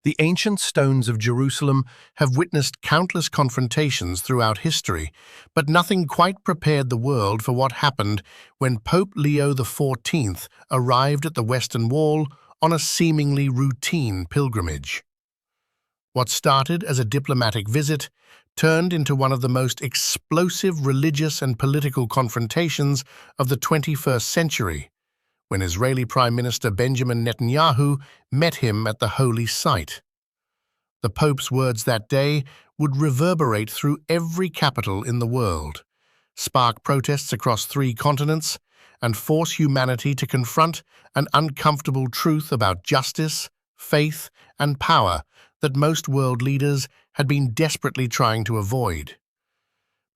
The ancient stones of Jerusalem have witnessed countless confrontations throughout history, but nothing quite prepared the world for what happened when Pope Leo XIV arrived at the Western Wall on a seemingly routine pilgrimage. What started as a diplomatic visit turned into one of the most explosive religious and political confrontations of the 21st century, when Israeli Prime Minister Benjamin Netanyahu met him at the holy site. The Pope's words that day would reverberate through every capital in the world, spark protests across 3 continents, and force humanity to confront an uncomfortable truth about justice, faith, and power that most world leaders had been desperately trying to avoid.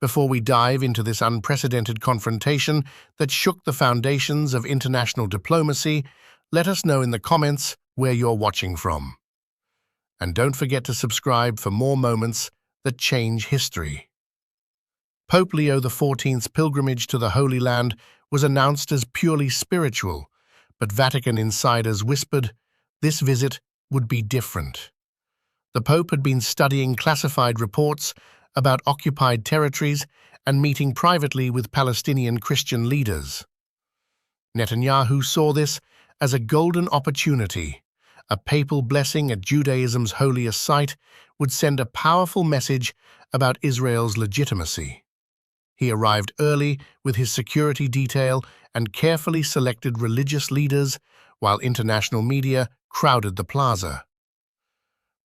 Before we dive into this unprecedented confrontation that shook the foundations of international diplomacy, let us know in the comments where you're watching from. And don't forget to subscribe for more moments that change history. Pope Leo XIV's pilgrimage to the Holy Land was announced as purely spiritual, but Vatican insiders whispered this visit would be different. The Pope had been studying classified reports about occupied territories and meeting privately with Palestinian Christian leaders. Netanyahu saw this as a golden opportunity. A papal blessing at Judaism's holiest site would send a powerful message about Israel's legitimacy. He arrived early with his security detail and carefully selected religious leaders while international media crowded the plaza.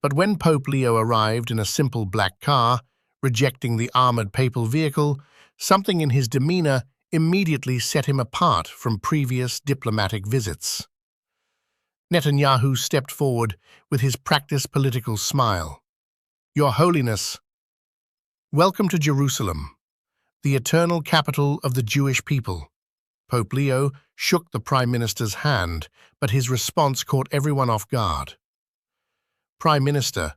But when Pope Leo arrived in a simple black car, rejecting the armored papal vehicle, something in his demeanor immediately set him apart from previous diplomatic visits. Netanyahu stepped forward with his practiced political smile. "Your Holiness, welcome to Jerusalem, the eternal capital of the Jewish people." Pope Leo shook the Prime Minister's hand, but his response caught everyone off guard. "Prime Minister,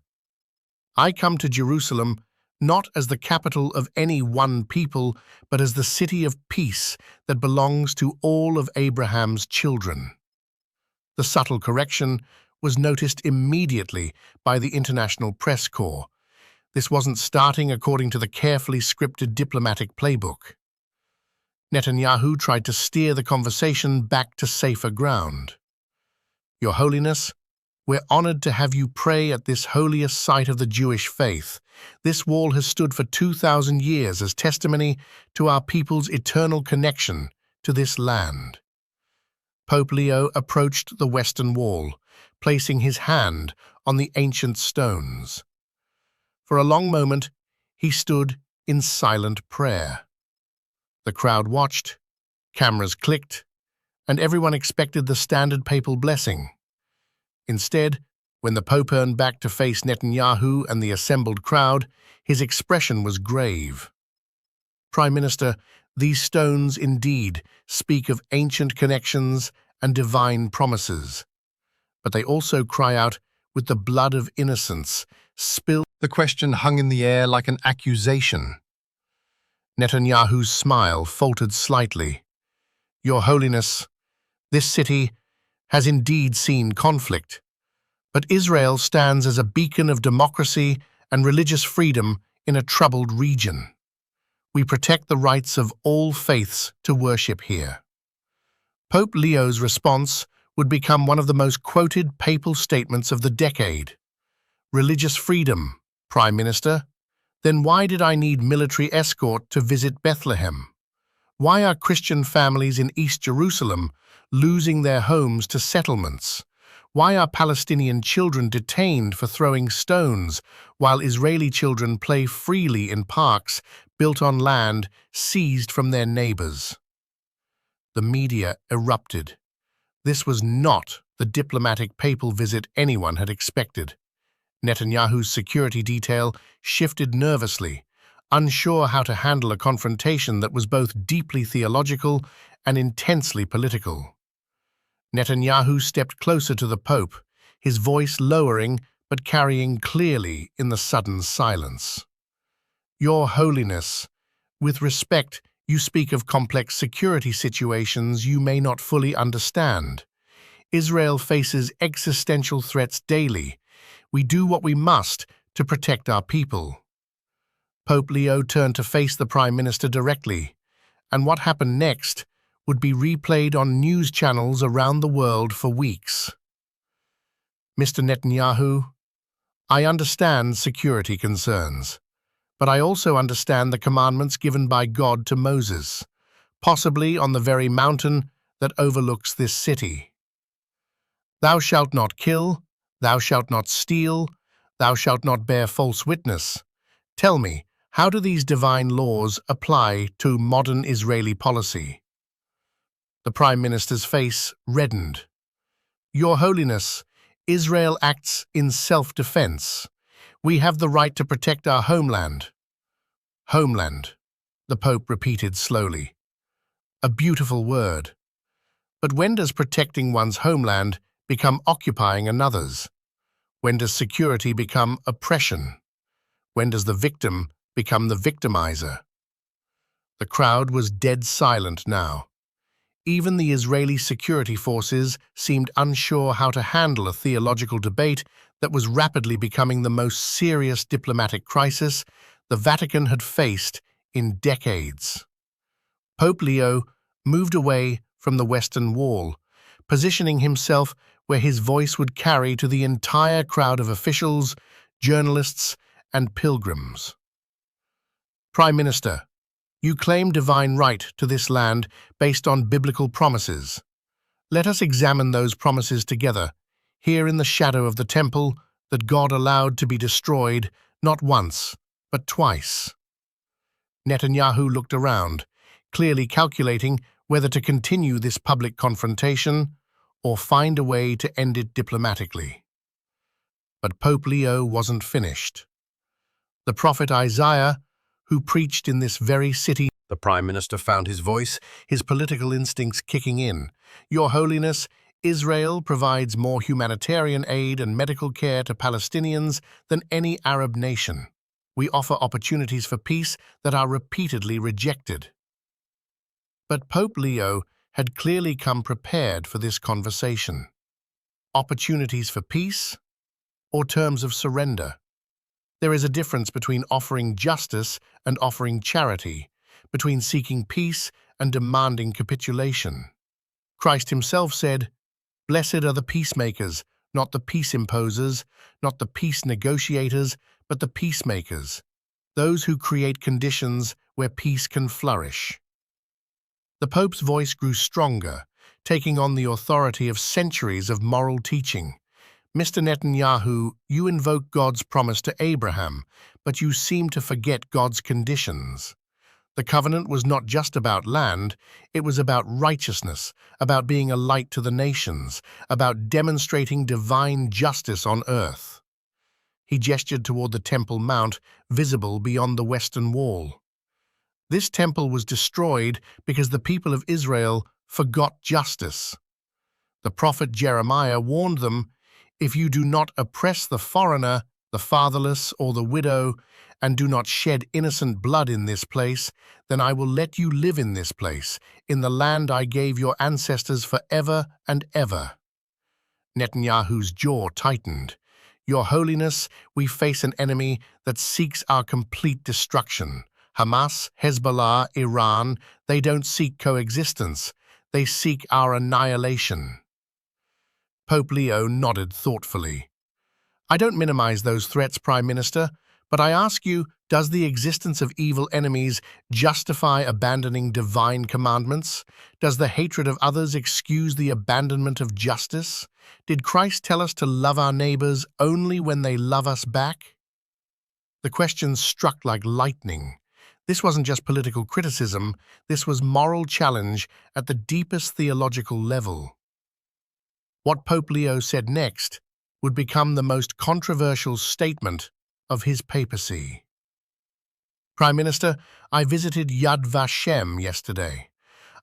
I come to Jerusalem not as the capital of any one people, but as the city of peace that belongs to all of Abraham's children." The subtle correction was noticed immediately by the international press corps. This wasn't starting according to the carefully scripted diplomatic playbook. Netanyahu tried to steer the conversation back to safer ground. "Your Holiness, we're honored to have you pray at this holiest site of the Jewish faith. This wall has stood for 2,000 years as testimony to our people's eternal connection to this land." Pope Leo approached the Western Wall, placing his hand on the ancient stones. For a long moment, he stood in silent prayer. The crowd watched, cameras clicked, and everyone expected the standard papal blessing. Instead, when the Pope turned back to face Netanyahu and the assembled crowd, his expression was grave. "Prime Minister, these stones indeed speak of ancient connections and divine promises, but they also cry out with the blood of innocence spilled." The question hung in the air like an accusation. Netanyahu's smile faltered slightly. "Your Holiness, this city has indeed seen conflict, but Israel stands as a beacon of democracy and religious freedom in a troubled region. We protect the rights of all faiths to worship here." Pope Leo's response would become one of the most quoted papal statements of the decade. "Religious freedom, Prime Minister? Then why did I need military escort to visit Bethlehem? Why are Christian families in East Jerusalem losing their homes to settlements? Why are Palestinian children detained for throwing stones while Israeli children play freely in parks built on land seized from their neighbors?" The media erupted. This was not the diplomatic papal visit anyone had expected. Netanyahu's security detail shifted nervously, unsure how to handle a confrontation that was both deeply theological and intensely political. Netanyahu stepped closer to the Pope, his voice lowering but carrying clearly in the sudden silence. "Your Holiness, with respect, you speak of complex security situations you may not fully understand. Israel faces existential threats daily. We do what we must to protect our people." Pope Leo turned to face the Prime Minister directly, and what happened next would be replayed on news channels around the world for weeks. "Mr. Netanyahu, I understand security concerns, but I also understand the commandments given by God to Moses, possibly on the very mountain that overlooks this city. Thou shalt not kill, thou shalt not steal, thou shalt not bear false witness. Tell me, how do these divine laws apply to modern Israeli policy?" The Prime Minister's face reddened. "Your Holiness, Israel acts in self-defense. We have the right to protect our homeland." "Homeland," the Pope repeated slowly. "A beautiful word. But when does protecting one's homeland become occupying another's? When does security become oppression? When does the victim become the victimizer?" The crowd was dead silent now. Even the Israeli security forces seemed unsure how to handle a theological debate that was rapidly becoming the most serious diplomatic crisis the Vatican had faced in decades. Pope Leo moved away from the Western Wall, positioning himself where his voice would carry to the entire crowd of officials, journalists, and pilgrims. "Prime Minister, you claim divine right to this land based on biblical promises. Let us examine those promises together, here in the shadow of the temple that God allowed to be destroyed not once, but twice." Netanyahu looked around, clearly calculating whether to continue this public confrontation or find a way to end it diplomatically. But Pope Leo wasn't finished. The prophet Isaiah, who preached in this very city. The Prime Minister found his voice, his political instincts kicking in. "Your Holiness, Israel provides more humanitarian aid and medical care to Palestinians than any Arab nation. We offer opportunities for peace that are repeatedly rejected." But Pope Leo had clearly come prepared for this conversation. Opportunities for peace or terms of surrender? There is a difference between offering justice and offering charity, between seeking peace and demanding capitulation. Christ himself said, "Blessed are the peacemakers, not the peace imposers, not the peace negotiators, but the peacemakers, those who create conditions where peace can flourish." The Pope's voice grew stronger, taking on the authority of centuries of moral teaching. "Mr. Netanyahu, you invoke God's promise to Abraham, but you seem to forget God's conditions. The covenant was not just about land, it was about righteousness, about being a light to the nations, about demonstrating divine justice on earth." He gestured toward the Temple Mount, visible beyond the Western Wall. This temple was destroyed because the people of Israel forgot justice. The prophet Jeremiah warned them, "If you do not oppress the foreigner, the fatherless, or the widow, and do not shed innocent blood in this place, then I will let you live in this place, in the land I gave your ancestors forever and ever." Netanyahu's jaw tightened. "Your Holiness, we face an enemy that seeks our complete destruction. Hamas, Hezbollah, Iran, they don't seek coexistence. They seek our annihilation." Pope Leo nodded thoughtfully. "I don't minimize those threats, Prime Minister, but I ask you, does the existence of evil enemies justify abandoning divine commandments? Does the hatred of others excuse the abandonment of justice? Did Christ tell us to love our neighbors only when they love us back?" The question struck like lightning. This wasn't just political criticism, this was moral challenge at the deepest theological level. What Pope Leo said next would become the most controversial statement of his papacy. "Prime Minister, I visited Yad Vashem yesterday.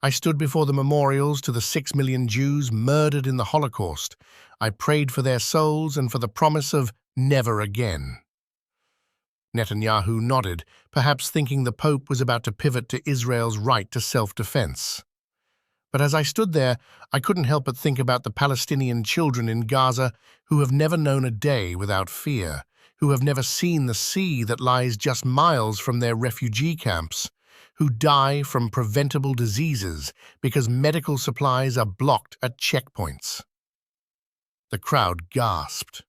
I stood before the memorials to the 6 million Jews murdered in the Holocaust. I prayed for their souls and for the promise of never again." Netanyahu nodded, perhaps thinking the Pope was about to pivot to Israel's right to self-defense. But as I stood there, I couldn't help but think about the Palestinian children in Gaza who have never known a day without fear, who have never seen the sea that lies just miles from their refugee camps, who die from preventable diseases because medical supplies are blocked at checkpoints. The crowd gasped.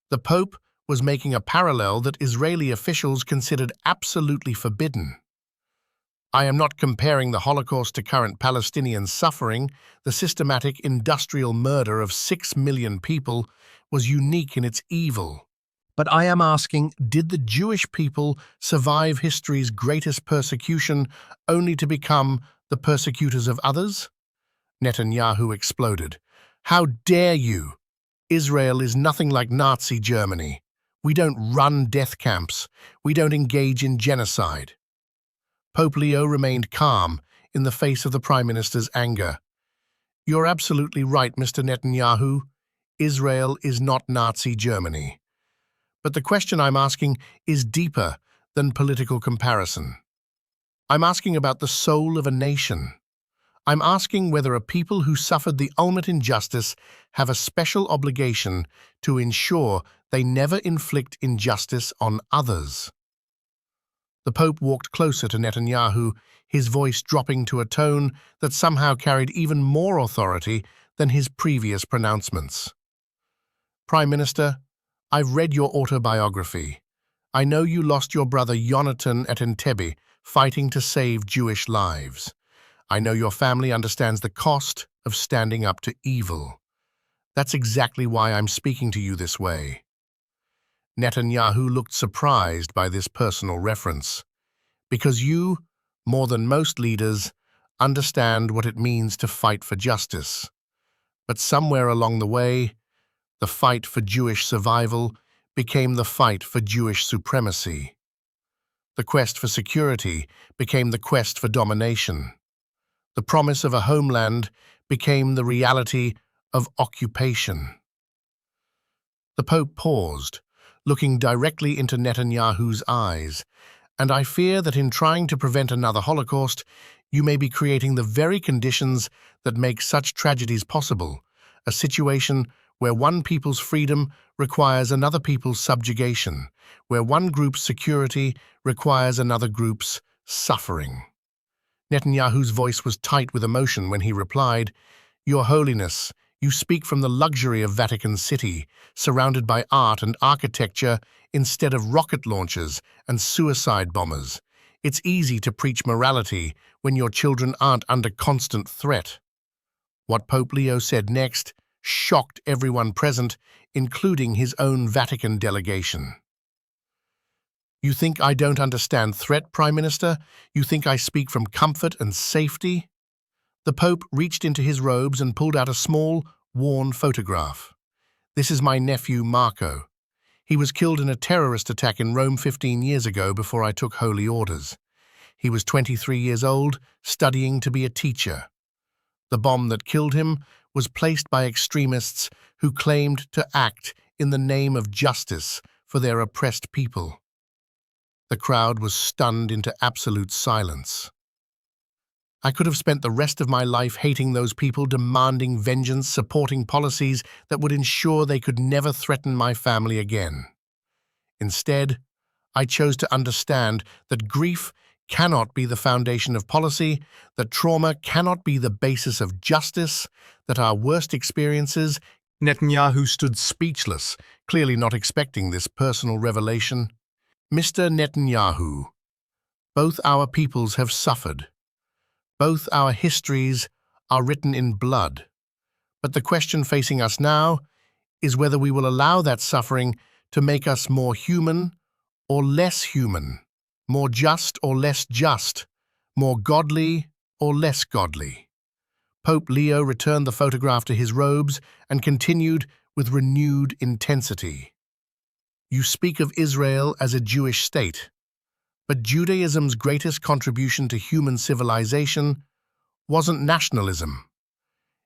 The Pope was making a parallel that Israeli officials considered absolutely forbidden. I am not comparing the Holocaust to current Palestinian suffering. The systematic industrial murder of 6 million people was unique in its evil. But I am asking, did the Jewish people survive history's greatest persecution only to become the persecutors of others? Netanyahu exploded. How dare you? Israel is nothing like Nazi Germany. We don't run death camps. We don't engage in genocide. Pope Leo remained calm in the face of the Prime Minister's anger. You're absolutely right, Mr. Netanyahu. Israel is not Nazi Germany. But the question I'm asking is deeper than political comparison. I'm asking about the soul of a nation. I'm asking whether a people who suffered the ultimate injustice have a special obligation to ensure they never inflict injustice on others. The Pope walked closer to Netanyahu, his voice dropping to a tone that somehow carried even more authority than his previous pronouncements. Prime Minister, I've read your autobiography. I know you lost your brother Yonatan at Entebbe, fighting to save Jewish lives. I know your family understands the cost of standing up to evil. That's exactly why I'm speaking to you this way. Netanyahu looked surprised by this personal reference, because you, more than most leaders, understand what it means to fight for justice. But somewhere along the way, the fight for Jewish survival became the fight for Jewish supremacy. The quest for security became the quest for domination. The promise of a homeland became the reality of occupation. The Pope paused, looking directly into Netanyahu's eyes, and I fear that in trying to prevent another Holocaust, you may be creating the very conditions that make such tragedies possible, a situation where one people's freedom requires another people's subjugation, where one group's security requires another group's suffering. Netanyahu's voice was tight with emotion when he replied, Your Holiness, you speak from the luxury of Vatican City, surrounded by art and architecture instead of rocket launchers and suicide bombers. It's easy to preach morality when your children aren't under constant threat. What Pope Leo said next shocked everyone present, including his own Vatican delegation. You think I don't understand threat, Prime Minister? You think I speak from comfort and safety? The Pope reached into his robes and pulled out a small, worn photograph. This is my nephew, Marco. He was killed in a terrorist attack in Rome 15 years ago before I took holy orders. He was 23 years old, studying to be a teacher. The bomb that killed him was placed by extremists who claimed to act in the name of justice for their oppressed people. The crowd was stunned into absolute silence. I could have spent the rest of my life hating those people, demanding vengeance, supporting policies that would ensure they could never threaten my family again. Instead, I chose to understand that grief cannot be the foundation of policy, that trauma cannot be the basis of justice, that our worst experiences— Netanyahu stood speechless, clearly not expecting this personal revelation. Mr. Netanyahu, both our peoples have suffered. Both our histories are written in blood. But the question facing us now is whether we will allow that suffering to make us more human or less human, more just or less just, more godly or less godly. Pope Leo returned the photograph to his robes and continued with renewed intensity. You speak of Israel as a Jewish state, but Judaism's greatest contribution to human civilization wasn't nationalism.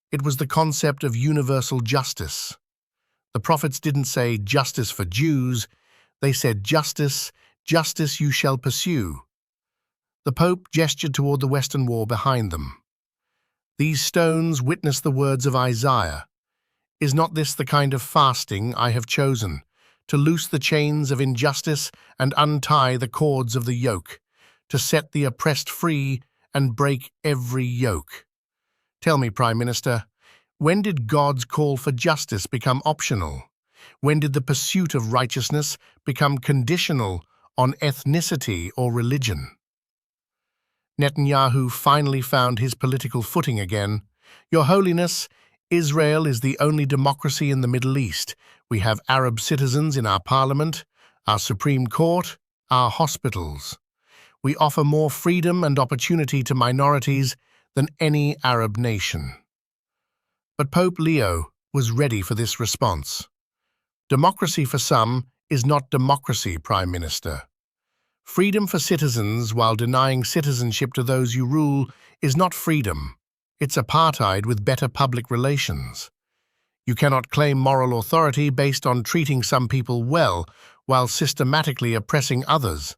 It was the concept of universal justice. The prophets didn't say justice for Jews, they said justice, justice you shall pursue. The Pope gestured toward the Western Wall behind them. These stones witness the words of Isaiah. Is not this the kind of fasting I have chosen, to loose the chains of injustice and untie the cords of the yoke, to set the oppressed free and break every yoke? Tell me, Prime Minister, when did God's call for justice become optional? When did the pursuit of righteousness become conditional on ethnicity or religion? Netanyahu finally found his political footing again. Your Holiness, Israel is the only democracy in the Middle East. We have Arab citizens in our parliament, our Supreme Court, our hospitals. We offer more freedom and opportunity to minorities than any Arab nation. But Pope Leo was ready for this response. Democracy for some is not democracy, Prime Minister. Freedom for citizens while denying citizenship to those you rule is not freedom. It's apartheid with better public relations. You cannot claim moral authority based on treating some people well while systematically oppressing others.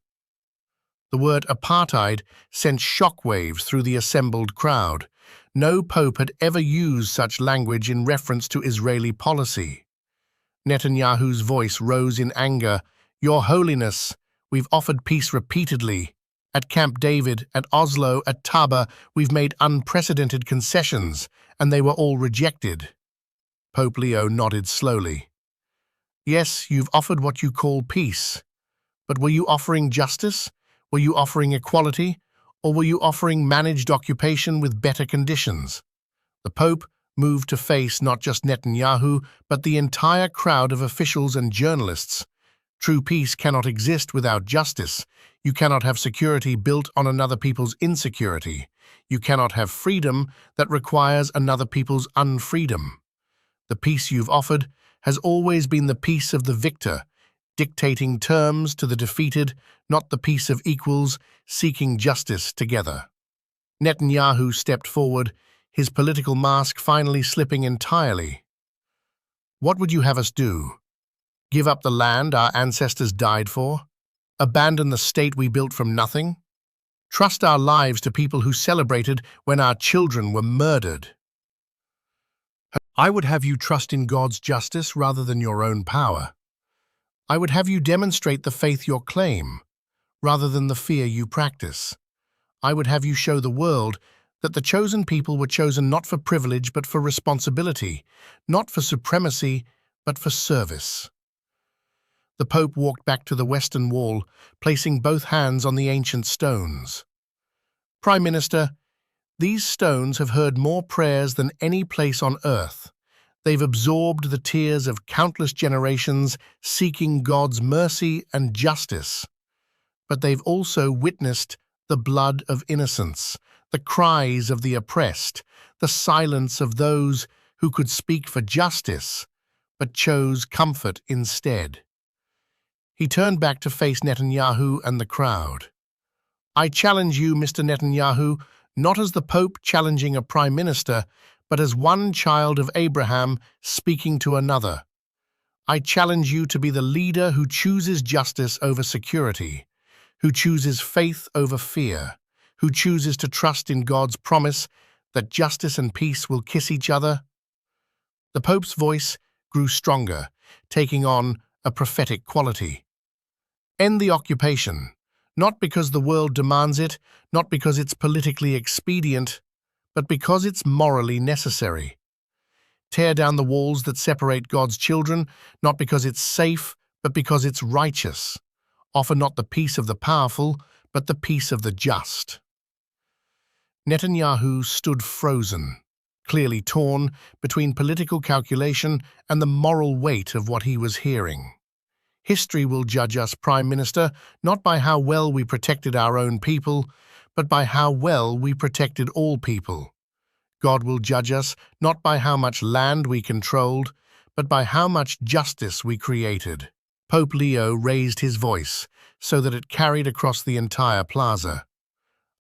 The word apartheid sent shockwaves through the assembled crowd. No pope had ever used such language in reference to Israeli policy. Netanyahu's voice rose in anger. Your Holiness, we've offered peace repeatedly. At Camp David, at Oslo, at Taba, we've made unprecedented concessions, and they were all rejected. Pope Leo nodded slowly. Yes, you've offered what you call peace. But were you offering justice? Were you offering equality? Or were you offering managed occupation with better conditions? The Pope moved to face not just Netanyahu, but the entire crowd of officials and journalists. True peace cannot exist without justice. You cannot have security built on another people's insecurity. You cannot have freedom that requires another people's unfreedom. The peace you've offered has always been the peace of the victor, dictating terms to the defeated, not the peace of equals, seeking justice together. Netanyahu stepped forward, his political mask finally slipping entirely. What would you have us do? Give up the land our ancestors died for? Abandon the state we built from nothing? Trust our lives to people who celebrated when our children were murdered? I would have you trust in God's justice rather than your own power. I would have you demonstrate the faith you claim, rather than the fear you practice. I would have you show the world that the chosen people were chosen not for privilege but for responsibility, not for supremacy but for service. The Pope walked back to the Western Wall, placing both hands on the ancient stones. Prime Minister, these stones have heard more prayers than any place on earth. They've absorbed the tears of countless generations seeking God's mercy and justice. But they've also witnessed the blood of innocents, the cries of the oppressed, the silence of those who could speak for justice, but chose comfort instead. He turned back to face Netanyahu and the crowd. I challenge you, Mr. Netanyahu, not as the Pope challenging a Prime Minister, but as one child of Abraham speaking to another. I challenge you to be the leader who chooses justice over security, who chooses faith over fear, who chooses to trust in God's promise that justice and peace will kiss each other. The Pope's voice grew stronger, taking on a prophetic quality. End the occupation, not because the world demands it, not because it's politically expedient, but because it's morally necessary. Tear down the walls that separate God's children, not because it's safe, but because it's righteous. Offer not the peace of the powerful, but the peace of the just. Netanyahu stood frozen, clearly torn between political calculation and the moral weight of what he was hearing. History will judge us, Prime Minister, not by how well we protected our own people, but by how well we protected all people. God will judge us not by how much land we controlled, but by how much justice we created. Pope Leo raised his voice so that it carried across the entire plaza.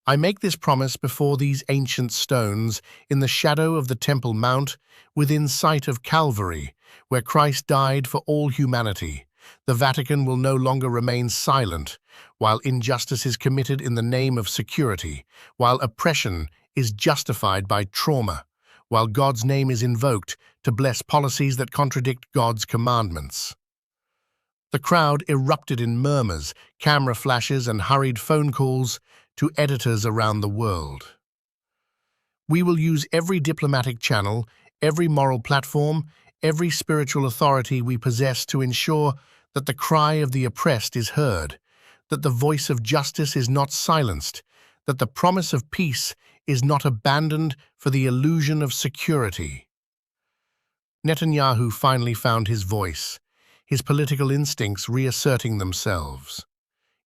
I make this promise before these ancient stones, in the shadow of the Temple Mount, within sight of Calvary, where Christ died for all humanity. The Vatican will no longer remain silent while injustice is committed in the name of security, while oppression is justified by trauma, while God's name is invoked to bless policies that contradict God's commandments. The crowd erupted in murmurs, camera flashes, and hurried phone calls to editors around the world. We will use every diplomatic channel, every moral platform, every spiritual authority we possess to ensure that the cry of the oppressed is heard, that the voice of justice is not silenced, that the promise of peace is not abandoned for the illusion of security. Netanyahu finally found his voice, his political instincts reasserting themselves.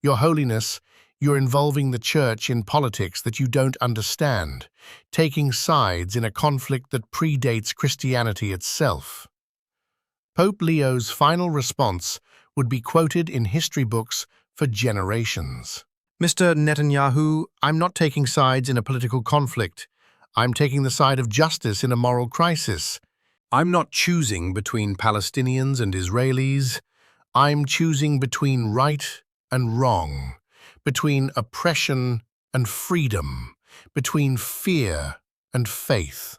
Your Holiness, you're involving the Church in politics that you don't understand, taking sides in a conflict that predates Christianity itself. Pope Leo's final response would be quoted in history books for generations. Mr. Netanyahu, I'm not taking sides in a political conflict. I'm taking the side of justice in a moral crisis. I'm not choosing between Palestinians and Israelis. I'm choosing between right and wrong, between oppression and freedom, between fear and faith.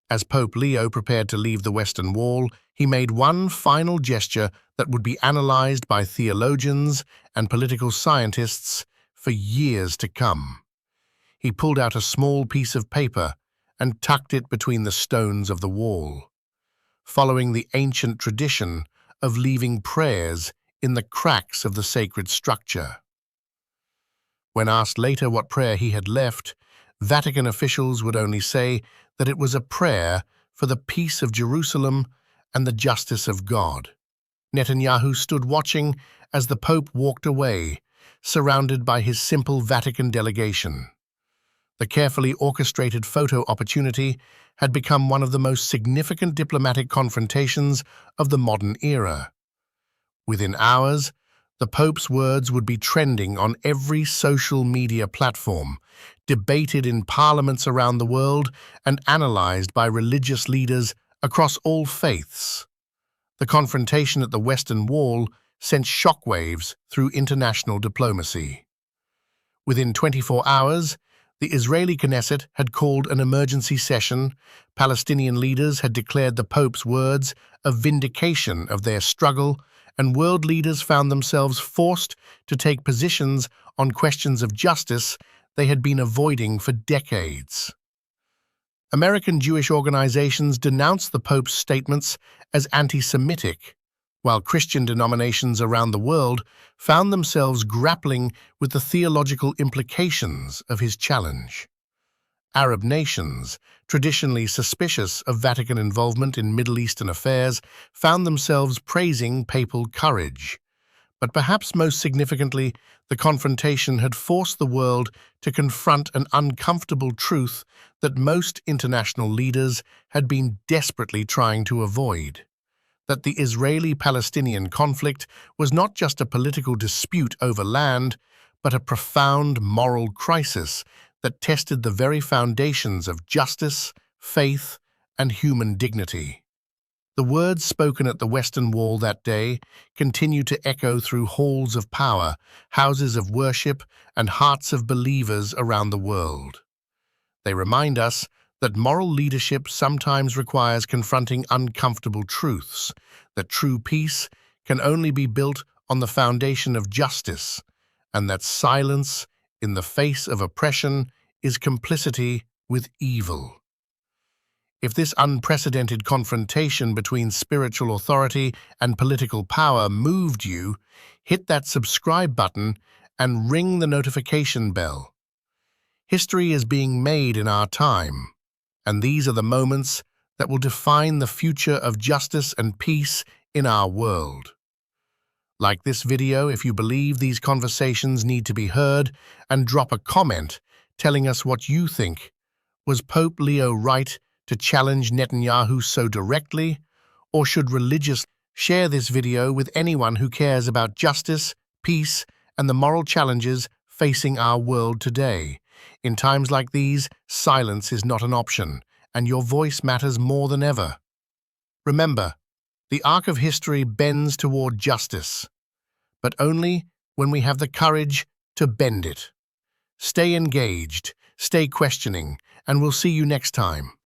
As Pope Leo prepared to leave the Western Wall, he made one final gesture that would be analyzed by theologians and political scientists for years to come. He pulled out a small piece of paper and tucked it between the stones of the wall, following the ancient tradition of leaving prayers in the cracks of the sacred structure. When asked later what prayer he had left, Vatican officials would only say that it was a prayer for the peace of Jerusalem and the justice of God. Netanyahu stood watching as the Pope walked away, surrounded by his simple Vatican delegation. The carefully orchestrated photo opportunity had become one of the most significant diplomatic confrontations of the modern era. Within hours, the Pope's words would be trending on every social media platform, debated in parliaments around the world, and analyzed by religious leaders across all faiths. The confrontation at the Western Wall sent shockwaves through international diplomacy. Within 24 hours, the Israeli Knesset had called an emergency session. Palestinian leaders had declared the Pope's words a vindication of their struggle, and world leaders found themselves forced to take positions on questions of justice they had been avoiding for decades. American Jewish organizations denounced the Pope's statements as anti-Semitic, while Christian denominations around the world found themselves grappling with the theological implications of his challenge. Arab nations, traditionally suspicious of Vatican involvement in Middle Eastern affairs, found themselves praising papal courage. But perhaps most significantly, the confrontation had forced the world to confront an uncomfortable truth that most international leaders had been desperately trying to avoid: that the Israeli-Palestinian conflict was not just a political dispute over land, but a profound moral crisis that tested the very foundations of justice, faith, and human dignity. The words spoken at the Western Wall that day continue to echo through halls of power, houses of worship, and hearts of believers around the world. They remind us that moral leadership sometimes requires confronting uncomfortable truths, that true peace can only be built on the foundation of justice, and that silence in the face of oppression is complicity with evil. If this unprecedented confrontation between spiritual authority and political power moved you, hit that subscribe button and ring the notification bell. History is being made in our time, and these are the moments that will define the future of justice and peace in our world. Like this video if you believe these conversations need to be heard, and drop a comment telling us what you think. Was Pope Leo right to challenge Netanyahu so directly, or should religious share this video with anyone who cares about justice, peace, and the moral challenges facing our world today? In times like these, silence is not an option, and your voice matters more than ever. Remember, the arc of history bends toward justice, but only when we have the courage to bend it. Stay engaged, stay questioning, and we'll see you next time.